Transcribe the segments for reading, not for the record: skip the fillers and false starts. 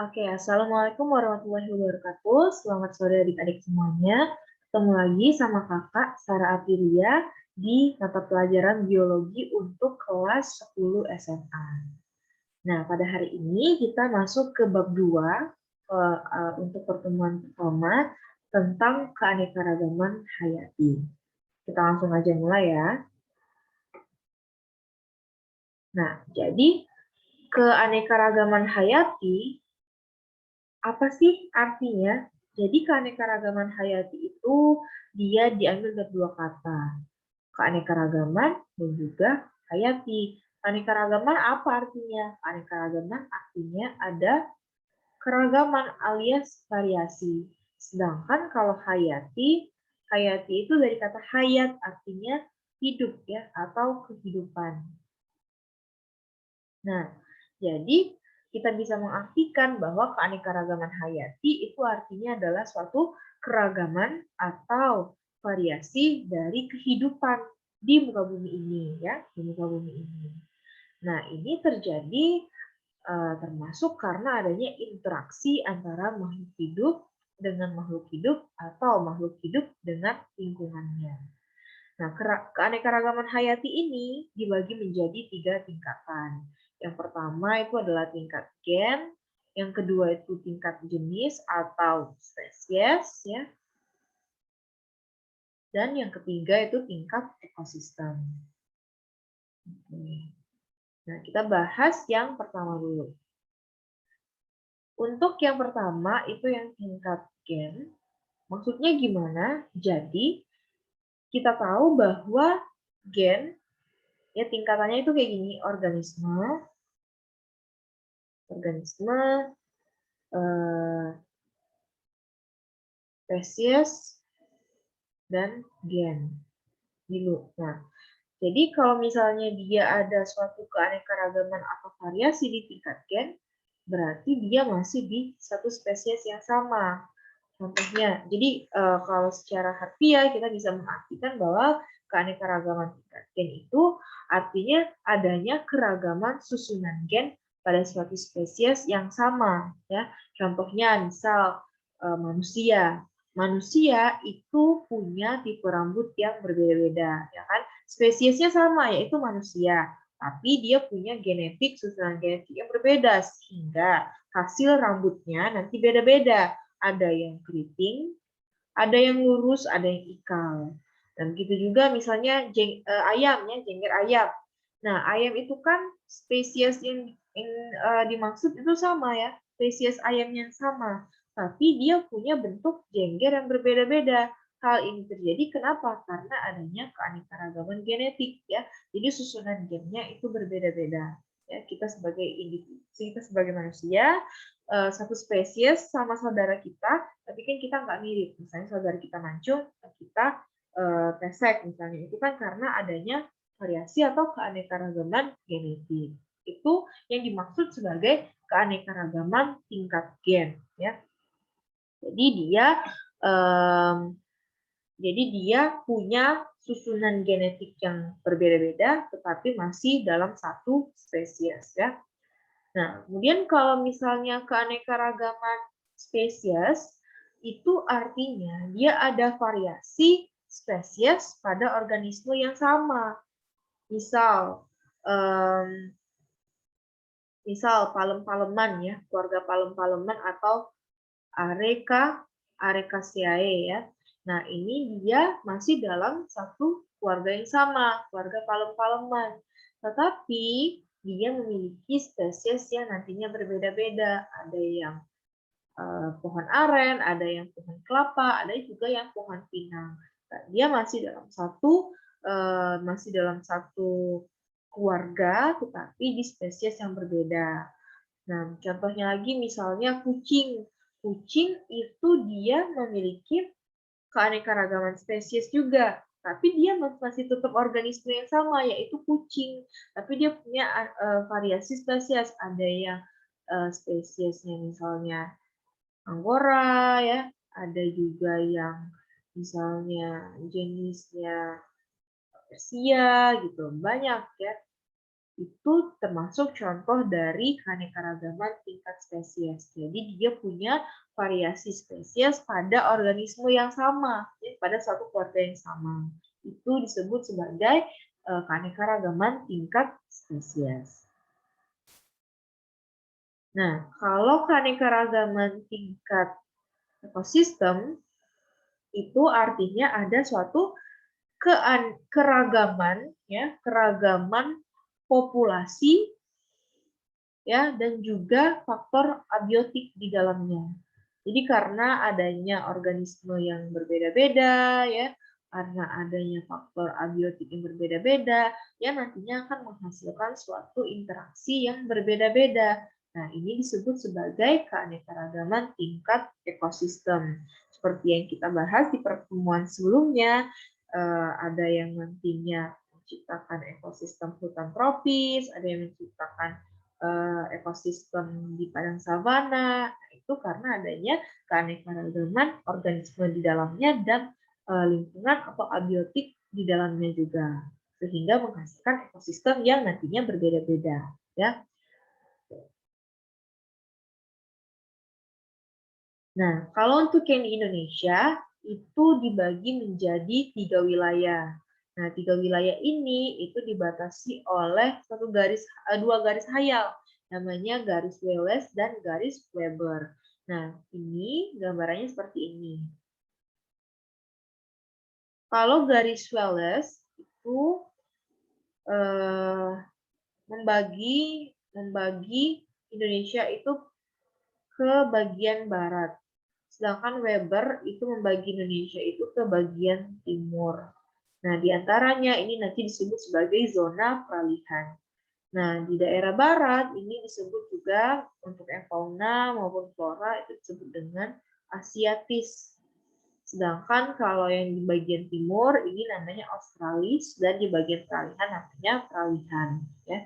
Oke, Assalamualaikum warahmatullahi wabarakatuh. Selamat sore adik-adik semuanya. Ketemu lagi sama kakak Sarah Aprilia di mata pelajaran biologi untuk kelas 10 SMA. Nah, pada hari ini kita masuk ke bab 2 untuk pertemuan pertama tentang keanekaragaman hayati. Kita langsung aja mulai ya. Nah, jadi keanekaragaman hayati apa sih artinya? Jadi keanekaragaman hayati itu dia diambil dari dua kata, keanekaragaman dan juga hayati. Keanekaragaman apa artinya? Keanekaragaman artinya ada keragaman alias variasi. Sedangkan kalau hayati, hayati itu dari kata hayat artinya hidup ya atau kehidupan. Nah, jadi kita bisa mengartikan bahwa keanekaragaman hayati itu artinya adalah suatu keragaman atau variasi dari kehidupan di muka bumi ini ya, di muka bumi ini. Nah, ini terjadi termasuk karena adanya interaksi antara makhluk hidup dengan makhluk hidup atau makhluk hidup dengan lingkungannya. Nah, keanekaragaman hayati ini dibagi menjadi 3 tingkatan. Yang pertama itu adalah tingkat gen, yang kedua itu tingkat jenis atau spesies, ya, dan yang ketiga itu tingkat ekosistem. Nah, kita bahas yang pertama dulu. Untuk yang pertama itu yang tingkat gen, maksudnya gimana? Jadi, kita tahu bahwa gen, ya tingkatannya itu kayak gini, organisme, spesies, dan gen. Nah, jadi kalau misalnya dia ada suatu keanekaragaman atau variasi di tingkat gen, berarti dia masih di satu spesies yang sama. Contohnya, jadi kalau secara harfiah kita bisa mengartikan bahwa keanekaragaman tingkat gen itu artinya adanya keragaman susunan gen pada suatu spesies yang sama. Ya, contohnya misal manusia. Manusia itu punya tipe rambut yang berbeda-beda, ya kan? Spesiesnya sama, yaitu manusia, tapi dia punya genetik susunan genetik yang berbeda sehingga hasil rambutnya nanti beda-beda. Ada yang keriting, ada yang lurus, ada yang ikal. Dan begitu juga misalnya ayam, ya, jengger ayam. Nah, ayam itu kan spesies yang dimaksud itu sama ya, spesies ayam yang sama. Tapi dia punya bentuk jengger yang berbeda-beda. Hal ini terjadi kenapa? Karena adanya keanekaragaman genetik ya. Jadi susunan gennya itu berbeda-beda. Ya, kita sebagai individu, kita sebagai manusia, satu spesies sama saudara kita, tapi kan kita nggak mirip. Misalnya saudara kita mancung, kita pesek misalnya. Itu kan karena adanya variasi atau keanekaragaman genetik. Itu yang dimaksud sebagai keanekaragaman tingkat gen. Ya. Jadi dia punya susunan genetik yang berbeda-beda, tetapi masih dalam satu spesies. Ya. Nah, kemudian kalau misalnya keanekaragaman spesies, itu artinya dia ada variasi spesies pada organisme yang sama. Misal, palem-paleman ya, keluarga palem-paleman atau Arecaceae ya. Nah, ini dia masih dalam satu keluarga yang sama, keluarga palem-paleman. Tetapi dia memiliki spesies yang nantinya berbeda-beda. Ada yang pohon aren, ada yang pohon kelapa, ada juga yang pohon pinang. Nah, dia masih dalam satu keluarga, tetapi di spesies yang berbeda. Nah, contohnya lagi misalnya kucing. Kucing itu dia memiliki keanekaragaman spesies juga, tapi dia masih tetap organisme yang sama, yaitu kucing. Tapi dia punya variasi spesies. Ada yang spesiesnya misalnya Anggora, ya. Ada juga yang misalnya jenisnya Persia, gitu. Banyak, ya. itu termasuk contoh dari keanekaragaman tingkat spesies. Jadi dia punya variasi spesies pada organisme yang sama, ya, pada satu keluarga yang sama. Itu disebut sebagai keanekaragaman tingkat spesies. Nah, kalau keanekaragaman tingkat ekosistem itu artinya ada suatu keragaman, ya, keragaman populasi, ya, dan juga faktor abiotik di dalamnya. Jadi karena adanya organisme yang berbeda-beda, ya, karena adanya faktor abiotik yang berbeda-beda, ya nantinya akan menghasilkan suatu interaksi yang berbeda-beda. Nah, ini disebut sebagai keanekaragaman tingkat ekosistem. Seperti yang kita bahas di pertemuan sebelumnya, ada yang nantinya menciptakan ekosistem hutan tropis, ada yang menciptakan ekosistem di padang savana. Nah, itu karena adanya keanekaragaman organisme di dalamnya dan lingkungan atau abiotik di dalamnya juga, sehingga menghasilkan ekosistem yang nantinya berbeda-beda, ya. Nah, kalau untuk yang di Indonesia itu dibagi menjadi 3 wilayah. Nah, 3 wilayah ini itu dibatasi oleh dua garis hayal, namanya garis Wallace dan garis Weber. Nah, ini gambarannya seperti ini. Kalau garis Wallace itu membagi Indonesia itu ke bagian barat. Sedangkan Weber itu membagi Indonesia itu ke bagian timur. Nah, di antaranya ini nanti disebut sebagai zona peralihan. Nah, di daerah barat ini disebut juga untuk yang fauna maupun flora itu disebut dengan Asiatis. Sedangkan kalau yang di bagian timur ini namanya Australis dan di bagian peralihan namanya peralihan, ya.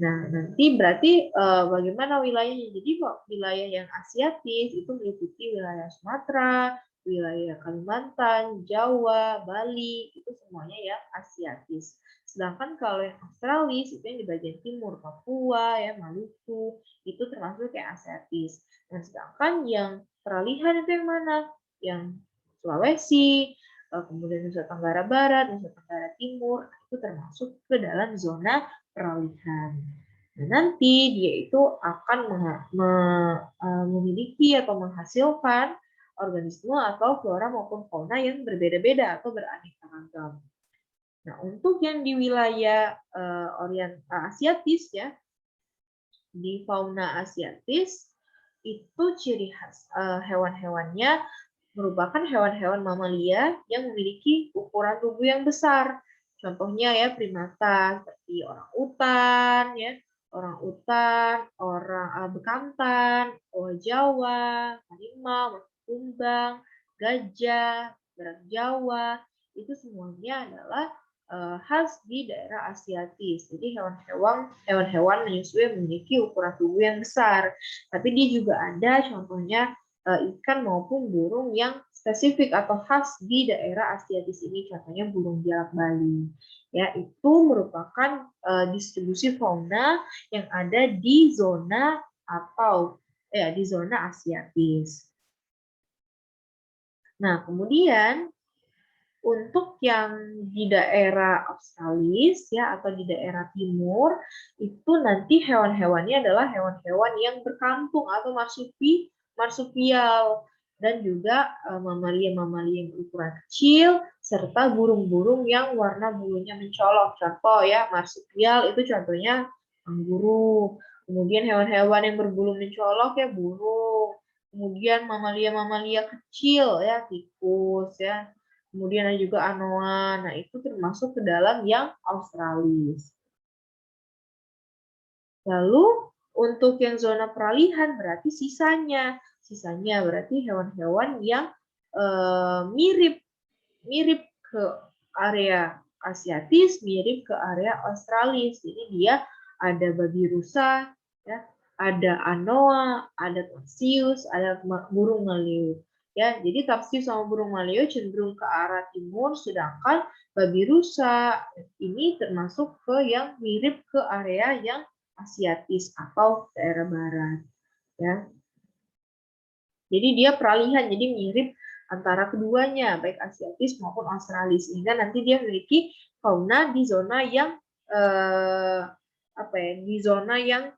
Nah, nanti berarti bagaimana wilayahnya? Jadi kok wilayah yang Asiatis itu meliputi wilayah Sumatera, wilayah Kalimantan, Jawa, Bali, itu semuanya yang Asiatis. Sedangkan kalau yang Australis itu yang di bagian timur, Papua, ya, Maluku, itu termasuk yang Asiatis. Dan sedangkan yang peralihan itu yang mana? Yang Sulawesi, kemudian Nusa Tenggara Barat, Nusa Tenggara Timur, itu termasuk ke dalam zona peralihan. Nah, nanti dia itu akan memiliki atau menghasilkan organisme atau flora maupun fauna yang berbeda-beda atau beraneka ragam. Nah, untuk yang di wilayah Asiatis, ya, di fauna Asiatis itu ciri khas hewan-hewannya merupakan hewan-hewan mamalia yang memiliki ukuran tubuh yang besar. Contohnya ya primata seperti orang utan, orang bekantan, owa Jawa, harimau, kumbang, gajah, barak Jawa, itu semuanya adalah khas di daerah Asiatis. Jadi hewan-hewan menyusui memiliki ukuran tubuh yang besar. Tapi dia juga ada contohnya ikan maupun burung yang spesifik atau khas di daerah Asiatis ini, contohnya burung jalak Bali. Ya, itu merupakan distribusi fauna yang ada di zona atau di zona Asiatis. Nah, kemudian untuk yang di daerah Australis, ya, atau di daerah timur, itu nanti hewan-hewannya adalah hewan-hewan yang berkantung atau marsupial, dan juga mamalia-mamalia yang berukuran kecil serta burung-burung yang warna bulunya mencolok. Contoh ya, marsupial itu contohnya kanguru. Kemudian hewan-hewan yang berbulu mencolok ya burung. Kemudian mamalia-mamalia kecil ya tikus ya. Kemudian ada juga anoa. Nah, itu termasuk ke dalam yang Australis. Lalu untuk yang zona peralihan berarti sisanya. Sisanya berarti hewan-hewan yang mirip ke area Asiatis, mirip ke area Australis. Jadi dia ada babi rusa, ya, ada anoa, ada tarsius, ada burung maleo. Ya, jadi tarsius sama burung maleo cenderung ke arah timur, sedangkan babi rusa ini termasuk ke yang mirip ke area yang Asiatis atau daerah barat. Ya, jadi dia peralihan, jadi mirip antara keduanya, baik Asiatis maupun Australis, sehingga nanti dia memiliki fauna di zona yang di zona yang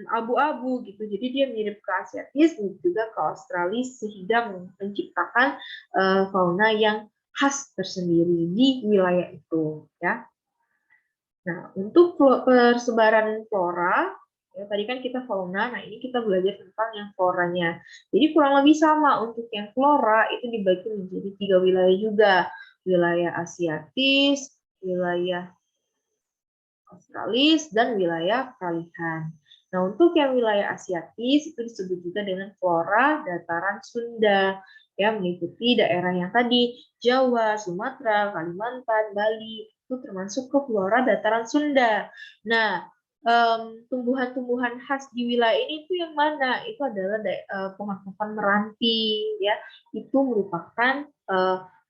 abu-abu gitu. Jadi dia mirip ke Asiatis dan juga ke Australis sehingga menciptakan fauna yang khas tersendiri di wilayah itu, ya. Nah, untuk persebaran flora, ya, tadi kan kita fauna, nah ini kita belajar tentang yang floranya. Jadi kurang lebih sama untuk yang flora itu dibagi menjadi 3 wilayah juga. Wilayah Asiatis, wilayah Australis, dan wilayah peralihan. Nah, untuk yang wilayah Asiatis itu disebut juga dengan flora dataran Sunda, ya, meliputi daerah yang tadi Jawa, Sumatera, Kalimantan, Bali, itu termasuk ke flora dataran Sunda. Nah, tumbuhan-tumbuhan khas di wilayah ini itu yang mana? Itu adalah pohon-pohon meranti, ya, itu merupakan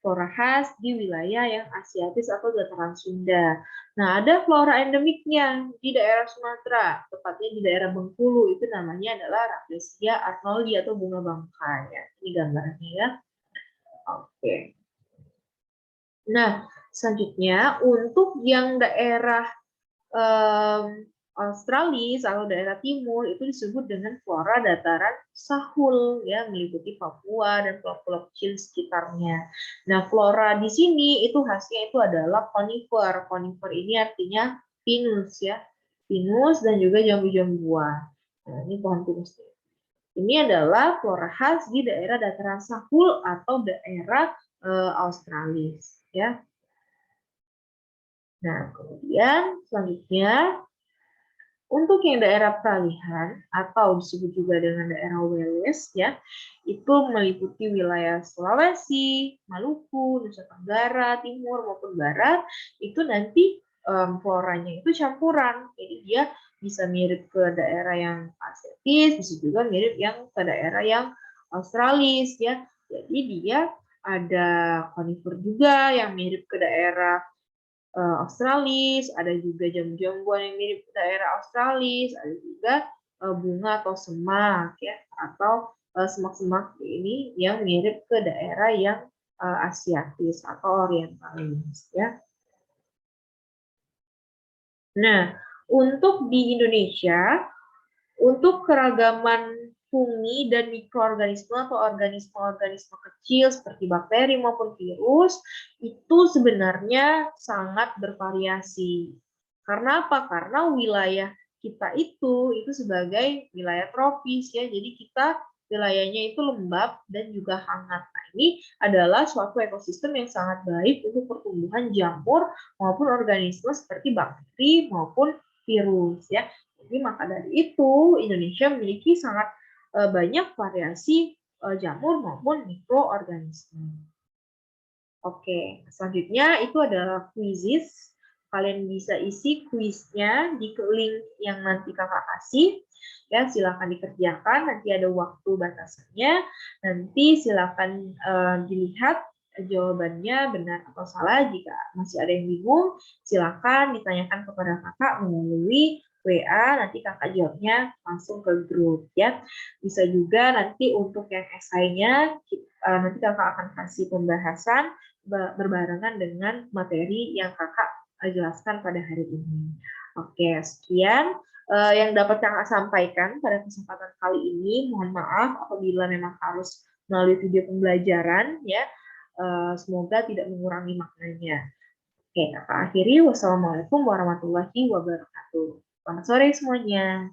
flora khas di wilayah yang Asiatis atau dataran Sunda. Nah, ada flora endemiknya di daerah Sumatera, tepatnya di daerah Bengkulu, itu namanya adalah Rafflesia arnoldi atau bunga bangkai. Ya. Ini gambarnya ya. Oke. Nah, selanjutnya untuk yang daerah Australis atau daerah timur itu disebut dengan flora dataran Sahul, ya, meliputi Papua dan pulau-pulau kecil sekitarnya. Nah, flora di sini itu khasnya itu adalah konifer. Konifer ini artinya pinus, ya, pinus dan juga jambu-jambuan. Nah, ini pohon pinus. Ini adalah flora khas di daerah dataran Sahul atau daerah Australis, ya. Nah, kemudian selanjutnya untuk yang daerah peralihan atau disebut juga dengan daerah Wales, ya, itu meliputi wilayah Sulawesi, Maluku, Nusa Tenggara Timur maupun Barat. Itu nanti floranya itu campuran, jadi dia bisa mirip ke daerah yang Asiatis, bisa juga mirip yang ke daerah yang Australis, ya. Jadi dia ada konifer juga yang mirip ke daerah Australis, ada juga jambu-jambuan yang mirip daerah Australis, ada juga bunga atau semak, ya, atau semak-semak ini yang mirip ke daerah yang Asiatis atau Orientalis, ya. Nah, untuk di Indonesia, untuk keragaman fungi dan mikroorganisme atau organisme-organisme kecil seperti bakteri maupun virus itu sebenarnya sangat bervariasi. Karena apa? Karena wilayah kita itu sebagai wilayah tropis, ya. Jadi kita wilayahnya itu lembab dan juga hangat. Nah, ini adalah suatu ekosistem yang sangat baik untuk pertumbuhan jamur maupun organisme seperti bakteri maupun virus, ya. Jadi maka dari itu Indonesia memiliki sangat banyak variasi jamur maupun mikroorganisme. Oke, selanjutnya itu adalah quizzes. Kalian bisa isi kuisnya di link yang nanti kakak kasih. Ya, silakan dikerjakan. Nanti ada waktu batasannya. Nanti silakan dilihat jawabannya benar atau salah. Jika masih ada yang bingung, silakan ditanyakan kepada kakak melalui WA. Nanti kakak jawabnya langsung ke grup, ya. Bisa juga nanti untuk yang esainya nanti kakak akan kasih pembahasan berbarengan dengan materi yang kakak jelaskan pada hari ini. Oke, sekian yang dapat kakak sampaikan pada kesempatan kali ini. Mohon maaf apabila memang harus melalui video pembelajaran, ya. Semoga tidak mengurangi maknanya. Oke, kakak akhiri. Wassalamualaikum warahmatullahi wabarakatuh. Selamat sore semuanya.